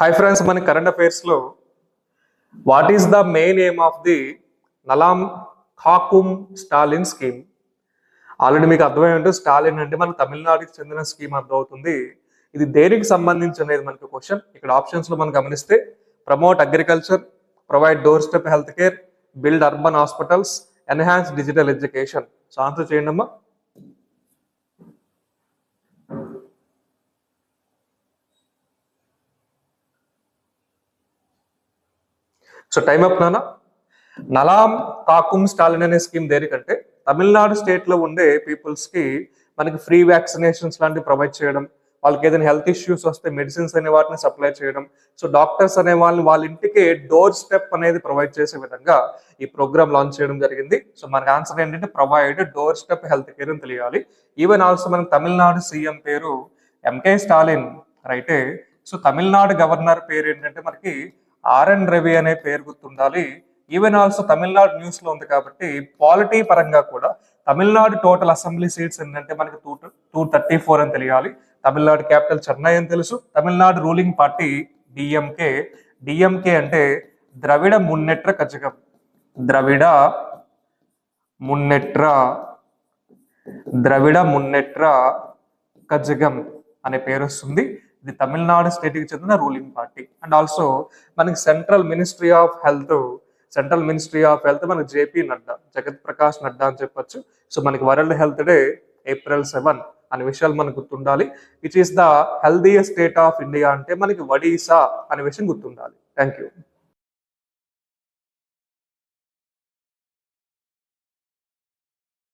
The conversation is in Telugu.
హాయ్ ఫ్రెండ్స్, మన కరెంట్ అఫైర్స్లో what is the main aim of the Nalam Kaakkum Stalin scheme? Already మీకు అర్థమై ఉంటుంది. స్టాలిన్ అంటే మన తమిళనాడుకి చెందిన స్కీమ్ అర్థమవుతుంది. ఇది దేనికి సంబంధించి అనేది మనకి క్వశ్చన్. ఇక్కడ ఆప్షన్స్లో మనం గమనిస్తే promote agriculture, provide door step health care, build urban hospitals, enhance digital education. So answer చేయండి అమ్మా. సో టైం అప్ నానా. నలాం ఖాకుమ్ స్టాలిన్ అనే స్కీమ్ దేనికంటే తమిళనాడు స్టేట్ లో ఉండే పీపుల్స్ కి మనకి ఫ్రీ వ్యాక్సినేషన్స్ లాంటివి ప్రొవైడ్ చేయడం, వాళ్ళకి ఏదైనా హెల్త్ ఇష్యూస్ వస్తే మెడిసిన్స్ అనే వాటిని సప్లై చేయడం, సో డాక్టర్స్ అనే వాళ్ళని వాళ్ళ ఇంటికి డోర్ స్టెప్ అనేది ప్రొవైడ్ చేసే విధంగా ఈ ప్రోగ్రామ్ లాంచ్ చేయడం జరిగింది. సో మనకి ఆన్సర్ ఏంటంటే provide door step health care అని తెలియాలి. ఈవెన్ ఆల్సో మనకి తమిళనాడు సీఎం పేరు ఎంకే స్టాలిన్ రైటే. సో తమిళనాడు గవర్నర్ పేరు ఏంటంటే మనకి ఆర్ఎన్ రవి అనే పేరు గుర్తుండాలి. ఈవెన్ ఆల్సో తమిళనాడు న్యూస్ లో ఉంది కాబట్టి పాలిటీ పరంగా కూడా తమిళనాడు టోటల్ అసెంబ్లీ సీట్స్ ఏంటంటే మనకి 234 అని తెలియాలి. తమిళనాడు క్యాపిటల్ చెన్నై అని తెలుసు. Tamil Nadu ruling party DMK. DMK అంటే ద్రవిడ మున్నెట్ర కజగం. ద్రవిడ మున్నెట్ర కజగం అనే పేరు వస్తుంది. ఇది తమిళనాడు స్టేట్ కి చెందిన రూలింగ్ పార్టీ. అండ్ ఆల్సో మనకి సెంట్రల్ మినిస్ట్రీ ఆఫ్ హెల్త్ మనకి జేపీ నడ్డా, జగత్ ప్రకాష్ నడ్డా అని చెప్పొచ్చు. సో మనకి వరల్డ్ హెల్త్ డే April 7 అనే విషయాలు మనకు గుర్తుండాలి. Which is the healthiest state of India అంటే మనకి ఒడిశా అనే విషయం గుర్తుండాలి. Thank you.